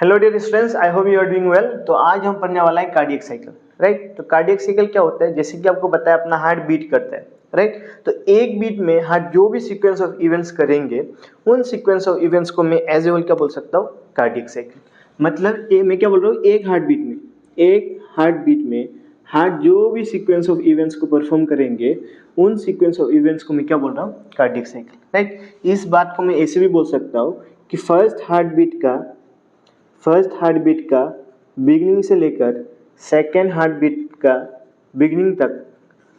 Hello dear students, I hope you are doing well. तो आज हम पढ़ने वाला है कार्डियक साइकिल, राइट। तो कार्डियक साइकिल क्या होता है, जैसे कि आपको पता है अपना हार्ट बीट करता है, राइट। तो एक बीट में हार्ट जो भी सीक्वेंस ऑफ इवेंट्स करेंगे, उन सीक्वेंस ऑफ इवेंट्स को मैं एज ए होल क्या बोल सकता हूँ, कार्डियक साइकिल। मतलब मैं क्या बोल रहा हूँ, एक हार्ट बीट में हार्ट जो भी सीक्वेंस ऑफ इवेंट्स को परफॉर्म करेंगे, उन सीक्वेंस ऑफ इवेंट्स को मैं क्या बोल रहा हूँ, कार्डियक साइकिल, राइट। इस बात को मैं ऐसे भी बोल सकता हूँ कि फर्स्ट हार्ट बीट का बिगिनिंग से लेकर सेकेंड हार्ट बीट का बिगिनिंग तक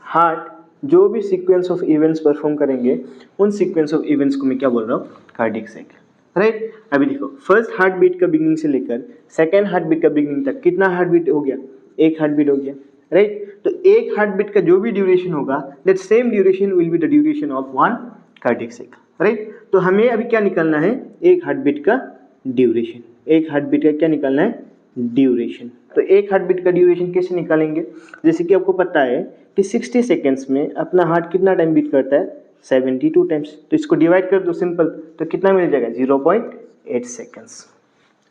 हार्ट जो भी सीक्वेंस ऑफ इवेंट्स परफॉर्म करेंगे, उन सीक्वेंस ऑफ इवेंट्स को मैं क्या बोल रहा हूँ, कार्डियक साइकिल, राइट। अभी देखो, फर्स्ट हार्ट बीट का बिगिनिंग से लेकर सेकेंड हार्ट बीट का बिगिनिंग तक कितना हार्ट बीट हो गया, एक हार्ट बीट हो गया, राइट। तो एक हार्ट बीट का जो भी ड्यूरेशन होगा, that same duration will be the duration of one cardiac cycle, right. तो हमें अभी क्या निकालना है, एक हार्ट बीट का ड्यूरेशन। एक हार्ट बीट का क्या निकालना है, ड्यूरेशन। तो एक हार्ट बीट का ड्यूरेशन कैसे निकालेंगे, जैसे कि आपको पता है कि 60 सेकेंड्स में अपना हार्ट कितना टाइम बीट करता है, 72 टाइम्स। तो इसको डिवाइड कर दो सिंपल, तो कितना मिल जाएगा, 0.8 सेकेंड्स,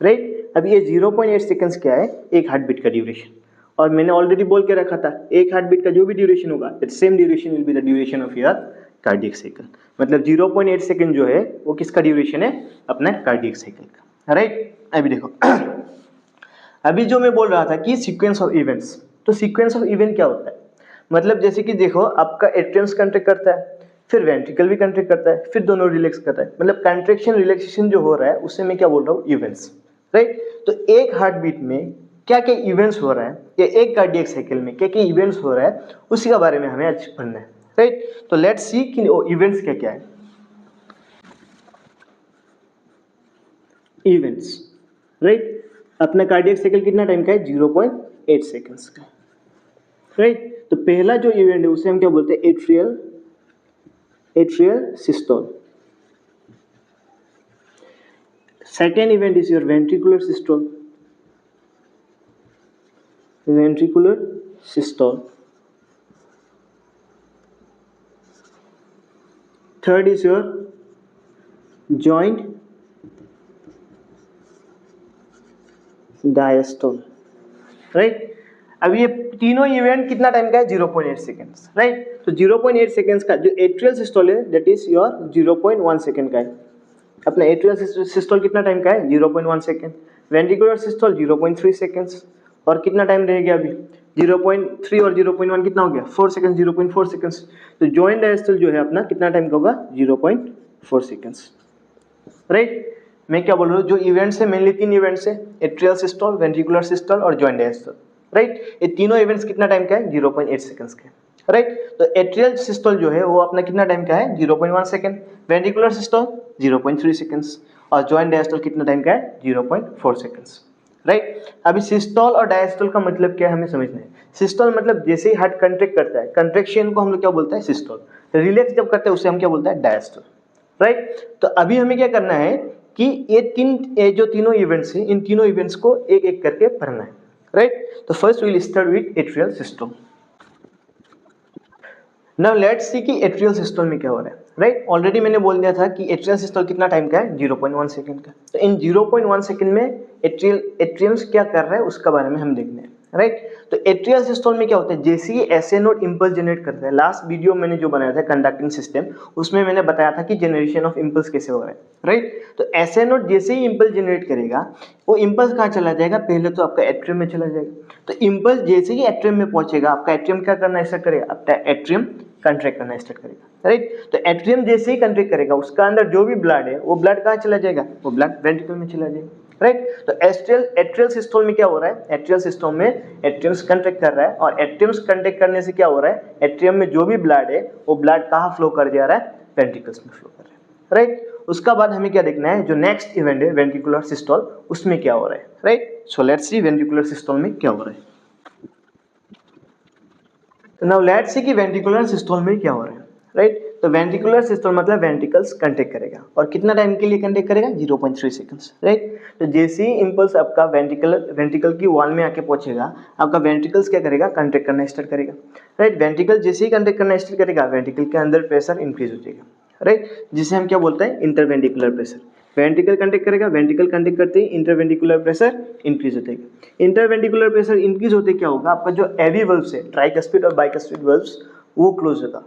राइट। अब ये 0.8 सेकेंड्स क्या है, एक हार्ट बीट का ड्यूरेशन। और मैंने ऑलरेडी बोल के रखा था, एक हार्ट बीट का जो भी ड्यूरेशन होगा, that same duration will be the duration of your cardiac cycle. मतलब 0.8 सेकेंड जो है वो किसका ड्यूरेशन है, अपना कार्डियक साइकिल का, राइट। अभी देखो अभी जो मैं बोल रहा था कि सीक्वेंस ऑफ इवेंट्स, तो सीक्वेंस ऑफ इवेंट क्या होता है, मतलब जैसे कि देखो आपका एट्रियम्स कंट्रैक्ट करता है, फिर वेंट्रिकल भी कंट्रैक्ट करता है, फिर दोनों रिलैक्स करता है। मतलब कंट्रैक्शन रिलैक्सेशन जो हो रहा है उससे मैं क्या बोल रहा हूँ, इवेंट्स, राइट। तो एक हार्ट बीट में क्या क्या इवेंट्स हो रहा है, या एक कार्डियक साइकिल में क्या क्या इवेंट्स हो रहा है, उसी के बारे में हमें आज पढ़ना है, राइट। तो लेट्स सी कि इवेंट्स क्या क्या है। Events, right. अपना कार्डियक साइकिल कितना टाइम का है, 0.8 सेकेंड्स का, राइट। तो पहला जो इवेंट है उसे हम क्या बोलते हैं, atrial systole. Second event is your ventricular systole, third is your joint diastole, right. अब ये तीनों इवेंट कितना टाइम का है, 0.8 सेकेंड्स, राइट। तो 0.8 सेकेंड्स का जो एट्रियल सिस्टोल है, दैट इज योर 0.1 सेकेंड का है। अपना एट्रियल सिस्टोल कितना टाइम का है, 0.1 सेकेंड। Ventricular systole 0.3 seconds. और कितना टाइम रह गया अभी, 0.3 और 0.1 कितना हो गया, 4 सेकेंड, 0.4 सेकेंड्स। तो जॉइंट डायस्टोल जो है अपना कितना टाइम का होगा, 0.4 सेकेंड्स, राइट। मैं क्या बोल रहा हूँ, जो इवेंट्स है मेनली तीन इवेंट्स है, एट्रियल सिस्टोल, वेंट्रिकुलर सिस्टोल और जॉइंट डायस्टोल, राइट। ये तीनों इवेंट्स कितना टाइम का है, 0.8 सेकेंड्स का, राइट। तो एट्रियल सिस्टोल जो है वो अपना कितना टाइम का है, 0.1 सेकेंड। Ventricular systole 0.3 seconds. और जॉइंट डायस्टोल कितना टाइम का है, 0.4 सेकेंड्स, राइट। अभी सिस्टोल और डायस्टोल का मतलब क्या है हमें समझना है। सिस्टोल मतलब जैसे ही हार्ट कंट्रैक्ट करता है, कंट्रैक्शन को हम लोग क्या बोलते हैं, सिस्टोल। रिलैक्स जब करते हैं उसे हम क्या बोलते हैं, डायस्टोल, राइट। तो अभी हमें क्या करना है कि ये जो तीनों इवेंट्स हैं, इन तीनों इवेंट्स को एक एक करके पढ़ना है, राइट। तो first will start with atrial systole. Now let's सी कि एट्रियल सिस्टोल में क्या हो रहा है, राइट। ऑलरेडी मैंने बोल दिया था कि एट्रियल सिस्टोल कितना टाइम का है, 0.1 सेकेंड का। तो इन 0.1 सेकेंड में एट्रियम्स क्या कर रहा है उसका बारे में हम देखने हैं, राइट। तो एट्रियल सिस्टोल में क्या होता है, जैसे ही एसए नोड इंपल्स जनरेट करता है, लास्ट वीडियो मैंने जो बनाया था कंडक्टिंग सिस्टम, उसमें मैंने बताया था कि जनरेशन ऑफ इंपल्स कैसे हो रहा है, राइट। तो एसए नोड जैसे ही इंपल्स जनरेट करेगा, वो इंपल्स कहाँ चला जाएगा, पहले तो आपका एट्रियम में चला जाएगा। तो इंपल्स जैसे ही एट्रियम में पहुंचेगा, आपका एट्रियम क्या करना स्टार्ट करेगा, आपका एट्रियम कंट्रैक्ट करना स्टार्ट करेगा, राइट। तो एट्रियम जैसे ही कंट्रैक्ट करेगा, उसका अंदर जो भी ब्लड है वो ब्लड कहाँ चला जाएगा, वो ब्लड वेंट्रिकल में चला जाएगा, राइट। तो एट्रियल सिस्टोल में क्या हो रहा है, एट्रियल सिस्टोल में एट्रियम्स कंट्रैक्ट कर रहा है, और एट्रियम्स कंट्रैक्ट करने से क्या हो रहा है, एट्रियम में जो भी ब्लड है वो ब्लड कहाँ फ्लो कर जा रहा है, वेंट्रिकल्स में फ्लो कर रहा है, राइट। उसका बाद हमें क्या देखना है, जो नेक्स्ट इवेंट है वेंट्रिकुलर सिस्टोल, उसमें क्या हो रहा है, right. So let's see ventricular systole में क्या हो रहा है। तो नाउ लेट्स सी कि वेंट्रिकुलर सिस्टोल में क्या हो रहा है, राइट। तो वेंट्रिकुलर सिस्टोल मतलब वेंट्रिकल्स कंट्रैक्ट करेगा, और कितना टाइम के लिए कंट्रैक्ट करेगा, 0.3 सेकंड्स, राइट। तो जैसे ही इंपल्स आपका वेंट्रिकल की वॉल में आके पहुंचेगा, आपका वेंट्रिकल्स क्या करेगा, कंट्रैक्ट करना स्टार्ट करेगा, राइट। वेंट्रिकल जैसे ही कंट्रैक्ट करना स्टार्ट करेगा, वेंट्रिकल के अंदर प्रेशर इंक्रीज हो जाएगा, राइट, जिसे हम क्या बोलते हैं, इंटरवेंट्रिकुलर प्रेशर। वेंट्रिकल कंट्रैक्ट करेगा, वेंट्रिकल कंट्रैक्ट करते ही इंटरवेंट्रिकुलर प्रेशर इंक्रीज हो जाएगा। इंटरवेंट्रिकुलर प्रेशर इंक्रीज होते क्या होगा, आपका जो एवी वल्व्स है, ट्राइकस्पिड और बाइकस्पिड वल्व्स, वो क्लोज होगा,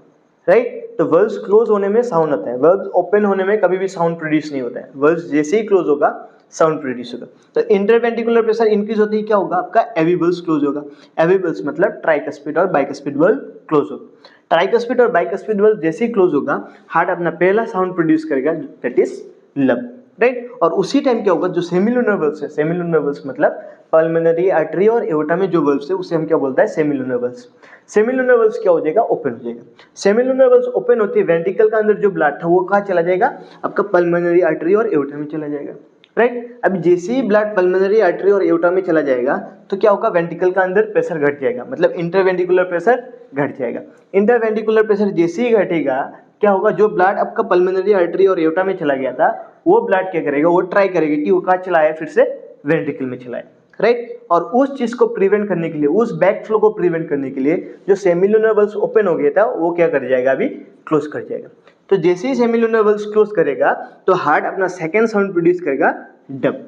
राइट। तो वल्व्स क्लोज होने में साउंड आता है, वल्व्स ओपन होने में कभी भी साउंड प्रोड्यूस नहीं होता है, वल्व्स जैसे ही क्लोज होगा साउंड प्रोड्यूस होगा। तो इंटरवेंट्रिकुलर प्रेशर इंक्रीज होते ही क्या होगा, आपका एवी वल्व्स क्लोज होगा। एवी वल्व्स मतलब ट्राइकस्पिड और बाइकस्पिड वल्व क्लोज होगा। ट्राइकस्पिड और बाइकस्पिड वल्व जैसे ही क्लोज होगा, हार्ट अपना पहला साउंड प्रोड्यूस करेगा, दैट इज लब, राइट। और उसी टाइम क्या होगा, जो सेमिलुनर वल्व्स है, सेमिलुनर वल्व्स मतलब पल्मोनरी आर्टरी और एओर्टा में जो वल्व्स है उसे हम क्या बोलते हैं, सेमिलुनर वल्व्स। सेमिलुनर वल्व्स क्या हो जाएगा, ओपन हो जाएगा। सेमिलुनर वल्व्स ओपन होती है, वेंट्रिकल का अंदर जो ब्लड था वो कहाँ चला जाएगा, आपका पल्मोनरी आर्टरी और एओर्टा में चला जाएगा, राइट। अब जैसे ही ब्लड पल्मोनरी आर्टरी और एओर्टा में चला जाएगा तो क्या होगा, वेंट्रिकल का अंदर प्रेशर घट जाएगा, मतलब इंटरवेंट्रिकुलर प्रेशर घट जाएगा। इंटरवेंट्रिकुलर प्रेशर जैसे ही घटेगा क्या होगा, जो ब्लड आपका पल्मोनरी आर्टरी और एओर्टा में चला गया था वो ब्लड क्या करेगा, वो ट्राई करेगा कि वो कहाँ चलाए, फिर से वेंट्रिकल में चलाए, राइट। और उस चीज को प्रिवेंट करने के लिए, उस बैक फ्लो को प्रिवेंट करने के लिए जो सेमिलुनर वल्व्स ओपन हो गया था वो क्या कर जाएगा, अभी क्लोज कर जाएगा। तो जैसे ही सेमिलुनर वल्व्स क्लोज करेगा तो हार्ट अपना सेकंड साउंड प्रोड्यूस करेगा, डब,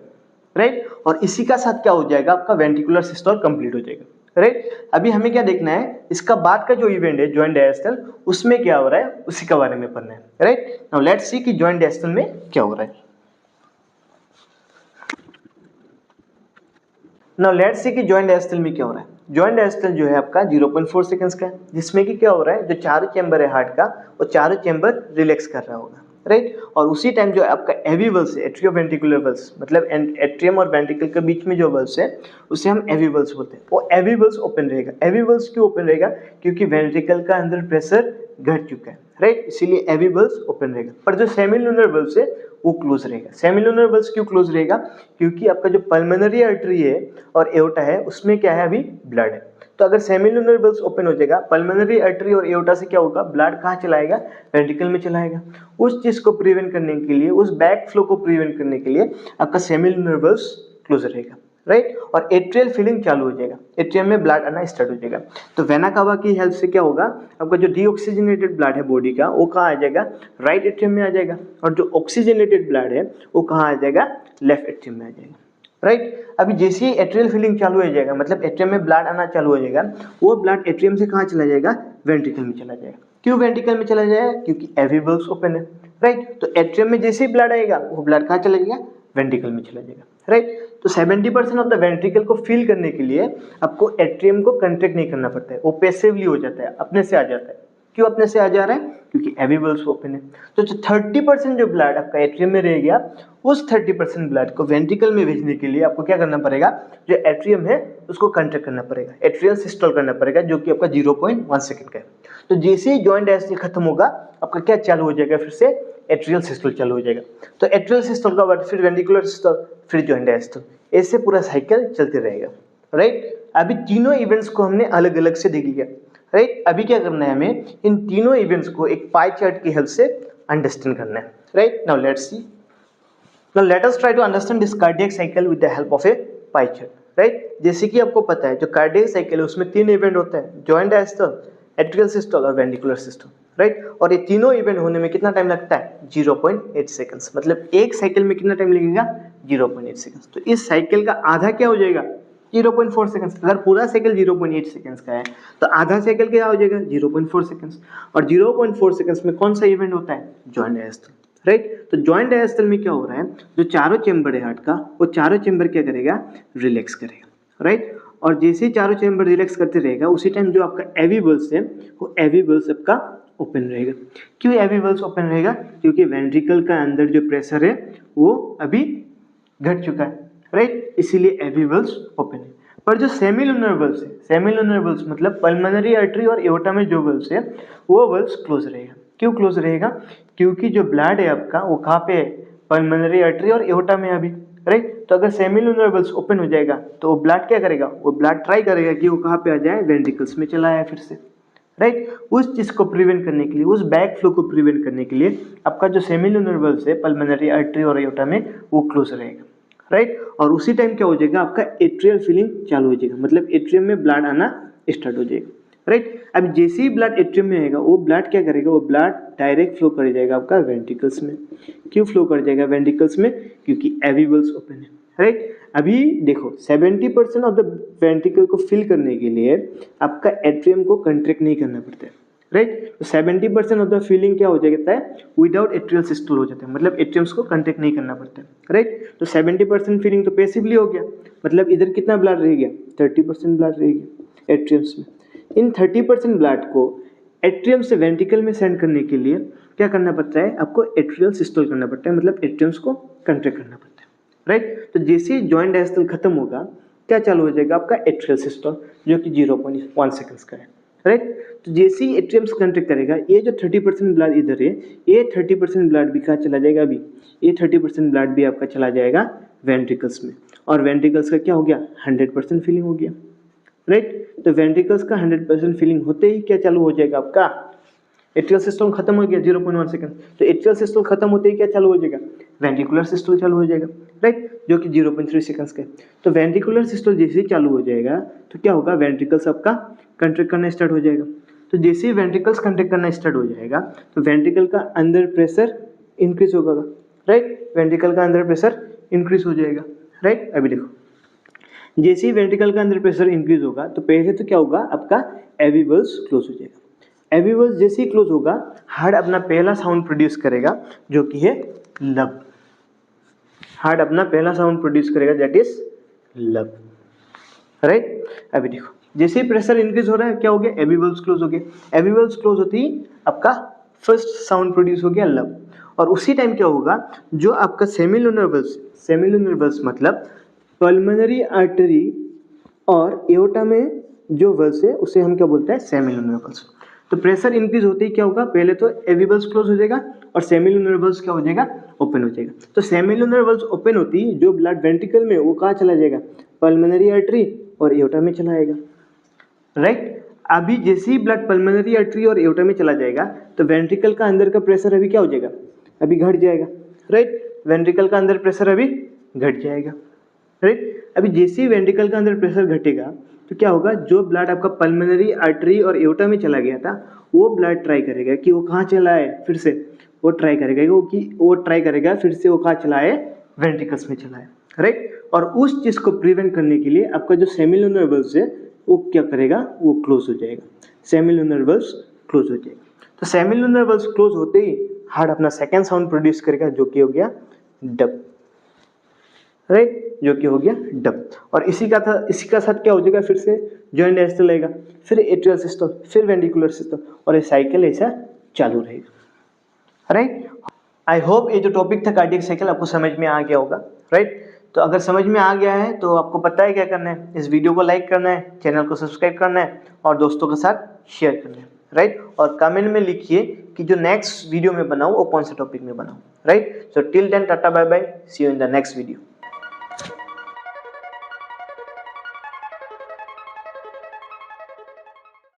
राइट। और इसी का साथ क्या हो जाएगा, आपका वेंट्रिकुलर सिस्टोल कंप्लीट हो जाएगा, राइट। अभी हमें क्या देखना है, इसका बाद का जो इवेंट है जॉइंट डायस्टल, उसमें क्या हो रहा है उसी के बारे में पढ़ना है, राइट। नाउ लेट्स सी कि जॉइंट डायस्टल में क्या हो रहा है। नाउ लेट्स सी कि जॉइंट डायस्टल में क्या हो रहा है। जॉइंट डायस्टल जो है आपका 0.4 सेकंड्स का है, जिसमें कि क्या हो रहा है, जो चारों चैम्बर है हार्ट का, वो चारों चैम्बर रिलैक्स कर रहा होगा, राइट। और उसी टाइम जो आपका एवी वल्व्स है, एट्रियोवेंट्रिकुलर वल्व्स, मतलब एट्रियम और वेंट्रिकल के बीच में जो वल्व्स है उसे हम एवी वल्व्स बोलते हैं, वो एवी वल्व्स ओपन रहेगा। एवी वल्व्स क्यों ओपन रहेगा, क्योंकि वेंट्रिकल का अंदर प्रेशर घट चुका है, राइट, इसीलिए एवी वल्व्स ओपन रहेगा। पर जो सेमिलुनर वल्व्स है वो क्लोज रहेगा। सेमिलुनर वल्व्स क्यों क्लोज रहेगा, क्योंकि आपका जो पल्मोनरी आर्टरी है और एओर्टा है उसमें क्या है, अभी ब्लड है। तो अगर सेमिलुनर वल्व्स ओपन हो जाएगा, पल्मोनरी आर्टरी और एओर्टा से क्या होगा, ब्लड कहाँ चलाएगा, वेंट्रिकल में चलाएगा। उस चीज को प्रिवेंट करने के लिए, उस बैक फ्लो को प्रिवेंट करने के लिए आपका सेमिलुनर वल्व्स क्लोज रहेगा, राइट। और एट्रियल फिलिंग चालू हो जाएगा, एट्रियम में ब्लड आना स्टार्ट हो जाएगा। तो वेना कावा की हेल्प से क्या होगा, आपका जो डीऑक्सीजनेटेड ब्लड है बॉडी का वो कहाँ आ जाएगा, राइट एट्रियम में आ जाएगा। और जो ऑक्सीजनेटेड ब्लड है वो कहाँ आ जाएगा, लेफ्ट एट्रियम में आ जाएगा, राइट। अभी जैसे ही एट्रियल फिलिंग चालू हो जाएगा, मतलब एट्रियम में ब्लड आना चालू हो जाएगा, वो ब्लड एट्रियम से कहाँ चला जाएगा, वेंट्रिकल में चला जाएगा। क्यों वेंट्रिकल में चला जाएगा, क्योंकि एवी वल्व्स ओपन है, राइट। तो एट्रियम में जैसे ही ब्लड आएगा वो ब्लड कहाँ चला जाएगा, वेंट्रिकल में चला जाएगा, राइट। तो 70% ऑफ द वेंट्रिकल को फिल करने के लिए आपको एट्रियम को कंट्रैक्ट नहीं करना पड़ता है, वो पैसिवली हो जाता है, अपने से आ जाता है। क्यों अपने से आ जा रहा है, क्योंकि एवी वल्व्स ओपन है। तो जो 30% जो ब्लड आपका एट्रियम में रह गया, उस 30% ब्लड को वेंट्रिकल में भेजने के लिए आपको क्या करना पड़ेगा, जो एट्रियम है उसको कंट्रैक्ट करना पड़ेगा, एट्रियल सिस्टोल करना पड़ेगा, जो कि आपका 0.1 सेकंड का है। तो जैसे ही जॉइंट डायस्टल खत्म होगा, आपका क्या चालू हो जाएगा, फिर से एट्रियल सिस्टोल चालू हो जाएगा। तो एट्रियल सिस्टोल का बाद फिर वेंट्रिकुलर सिस्टोल, फिर जॉइंट डायस्टल, ऐसे पूरा साइकिल चलते रहेगा, राइट। अभी तीनों इवेंट्स को हमने अलग अलग से देख लिया, राइट। अभी क्या करना है, हमें इन तीनों इवेंट्स को एक पाई चार्ट की हेल्प से अंडरस्टैंड करना है, right. Now let's see, now let us try to understand this cardiac cycle with the help of a pie chart, right. जैसे कि आपको पता है जो कार्डियक साइकिल है उसमें 3 इवेंट होते हैं, जॉइंट डायस्टल, एट्रियल सिस्टोल और वेंट्रिकुलर सिस्टोल, राइट। और ये तीनों इवेंट होने में कितना टाइम लगता है, 0.8 सेकंड्स, मतलब एक साइकिल में कितना टाइम लगेगा, 0.8 सेकंड्स। तो इस साइकिल का आधा क्या हो जाएगा, 0.4 सेकंड्स। अगर पूरा साइकिल 0.8 सेकंड्स का है तो आधा साइकिल क्या हो जाएगा, 0.4 सेकंड्स। और 0.4 सेकंड्स में कौन सा इवेंट होता है, जॉइंट डायस्टल, राइट। तो जॉइंट डायस्टल में क्या हो रहा है, जो चारों चेंबर है हार्ट का, वो चारों चेंबर क्या करेगा, रिलैक्स करेगा, राइट। और जैसे ही चारों चेंबर रिलैक्स करते रहेगा, उसी टाइम जो आपका एवी वल्व्स है वो एवी वल्व्स आपका ओपन रहेगा। क्यों एवी वल्व्स ओपन रहेगा, क्योंकि वेंट्रिकल का अंदर जो प्रेशर है वो अभी घट चुका है, राइट, इसीलिए एवी वल्व्स ओपन है। पर जो सेमिलुनर वल्व्स है, सेमिलुनर वल्व्स मतलब पल्मोनरी आर्टरी और एओर्टा में जो वल्व्स है वो वल्व्स क्लोज रहेगा। क्यों क्लोज रहेगा, क्योंकि जो ब्लड है आपका वो कहाँ पे है, पल्मोनरी आर्टरी और एओर्टा में अभी, राइट। तो अगर सेमिलुनर वल्व्स ओपन हो जाएगा तो वो ब्लड क्या करेगा, वो ब्लड ट्राई करेगा कि वो कहाँ पे आ जाए, वेंट्रिकल्स में चला आए फिर से, राइट। उस चीज को प्रिवेंट करने के लिए, उस बैक फ्लो को प्रिवेंट करने के लिए आपका जो सेमिलुनर वल्व्स है पल्मोनरी आर्टरी और एओर्टा में वो क्लोज रहेगा, राइट। और उसी टाइम क्या हो जाएगा, आपका एट्रियल फिलिंग चालू हो जाएगा, मतलब एट्रियम में ब्लड आना स्टार्ट हो जाएगा, राइट। अब जैसे ही ब्लड एट्रियम में आएगा वो ब्लड क्या करेगा, वो ब्लड डायरेक्ट फ्लो कर जाएगा आपका वेंट्रिकल्स में। क्यों फ्लो कर जाएगा वेंट्रिकल्स में, क्योंकि एविवल्स ओपन है, राइट। अभी देखो 70% ऑफ द वेंट्रिकल को फिल करने के लिए आपका एट्रियम को कंट्रैक्ट नहीं करना पड़ता है, राइट। तो 70% ऑफ द फिलिंग क्या हो जाता है, विदाउट एट्रियल सिस्टोल हो जाता है, मतलब एट्रियम्स को कंट्रैक्ट नहीं करना पड़ता है, राइट। तो 70% फिलिंग तो पैसिवली हो गया, मतलब इधर कितना ब्लड रह गया, 30% ब्लड रह गया एट्रियम्स में। इन 30% ब्लड को एट्रियम से वेंट्रिकल में सेंड करने के लिए क्या करना पड़ता है, आपको एट्रियल सिस्टोल करना पड़ता है, मतलब एट्रियम्स को कंट्रैक्ट करना पड़ता है, राइट। तो जैसे ही जॉइंट डायस्टल खत्म होगा क्या चालू हो जाएगा, आपका एट्रियल सिस्टल, जो कि 0.1 सेकंड्स का है, राइट। तो जैसे ही एट्रियम्स कंट्रैक्ट करेगा, ये जो 30% ब्लड इधर है, ये 30% ब्लड भी कहाँ चला जाएगा, अभी ये 30% ब्लड भी आपका चला जाएगा वेंट्रिकल्स में, और वेंट्रिकल्स का क्या हो गया, 100% फिलिंग हो गया, राइट। तो वेंट्रिकल्स का 100% फिलिंग होते ही क्या चालू हो जाएगा, आपका एट्रियल सिस्टम खत्म हो गया 0.1 सेकंड। तो एट्रियल सिस्टम खत्म होते ही क्या चालू हो जाएगा, वेंट्रिकुलर सिस्टम चालू हो जाएगा, राइट, जो कि 0.3 सेकंड्स का है। तो वेंट्रिकुलर सिस्टम जैसे ही चालू हो जाएगा तो क्या होगा, वेंट्रिकल्स आपका कंट्रैक्ट करना स्टार्ट हो जाएगा। तो जैसे ही वेंट्रिकल्स कंट्रैक्ट करना स्टार्ट हो जाएगा तो वेंट्रिकल का अंदर प्रेशर इंक्रीज होगा, राइट, वेंट्रिकल का अंदर प्रेशर इंक्रीज हो जाएगा, राइट। अभी देखो जैसे ही वेंट्रिकल का अंदर प्रेशर इंक्रीज होगा तो पहले तो क्या होगा, आपका एविवल्स क्लोज हो जाएगा। एविवल्स जैसे ही क्लोज होगा, हार्ट अपना पहला साउंड प्रोड्यूस करेगा जो कि है लब। हार्ट अपना पहला साउंड प्रोड्यूस करेगा, दैट इज लब, राइट। अभी देखो जैसे ही प्रेशर इंक्रीज हो रहा है क्या हो गया, एविवल्स क्लोज हो गए। एविवल्स क्लोज होती ही आपका फर्स्ट साउंड प्रोड्यूस हो गया लब, और उसी टाइम क्या होगा, जो आपका सेमिलुनर वल्स मतलब पल्मोनरी आर्टरी और एओर्टा में जो वल्स है उसे हम क्या बोलते हैं, सेमिलुनर वल्स। तो प्रेशर इंक्रीज होते ही क्या होगा, पहले तो एविवल्स क्लोज हो जाएगा और सेमिलुनर वल्स क्या हो जाएगा, ओपन हो जाएगा। तो सेमिलुनर वल्स ओपन होती ही जो ब्लड वेंट्रिकल में वो कहाँ चला जाएगा, पल्मोनरी आर्टरी और एओर्टा में चला आएगा, राइट। अभी जैसे ही ब्लड पल्मोनरी आर्टरी और एओर्टा में चला जाएगा तो वेंट्रिकल का अंदर का प्रेशर अभी क्या हो जाएगा, अभी घट जाएगा, राइट। वेंट्रिकल का अंदर प्रेशर अभी घट जाएगा, राइट। अभी जैसे ही वेंट्रिकल का अंदर प्रेशर घटेगा तो क्या होगा, जो ब्लड आपका पल्मोनरी आर्टरी और एओर्टा में चला गया था वो ब्लड ट्राई करेगा कि वो कहाँ चला है, फिर से वो ट्राई करेगा फिर से वो कहाँ चला है, वेंट्रिकल्स में चला है, राइट। और उस चीज़ को प्रिवेंट करने के लिए आपका जो सेमिलुनर वल्व्स है वो क्या करेगा, वो क्लोज हो जाएगा, सेमिलुनर वल्व्स क्लोज हो जाएगा। तो सेमिलुनर वल्व्स क्लोज होते ही हार्ट अपना सेकेंड साउंड प्रोड्यूस करेगा जो कि हो गया डब, राइट, जो कि हो गया डब। और इसी का साथ क्या हो जाएगा, फिर से जॉइंट डायस्टल आएगा, फिर एट्रियल सिस्टम, फिर वेंट्रिकुलर सिस्टम, और ये साइकिल ऐसा चालू रहेगा, राइट। आई होप ये जो टॉपिक था कार्डियक साइकिल आपको समझ में आ गया होगा, राइट। तो अगर समझ में आ गया है तो आपको पता है क्या करना है, इस वीडियो को लाइक करना है, चैनल को सब्सक्राइब करना है और दोस्तों के साथ शेयर करना है, राइट। और कमेंट में लिखिए कि जो नेक्स्ट वीडियो में बनाऊँ वो कौन से टॉपिक में बनाऊँ, right. So till then tata bye bye, see you in the next video.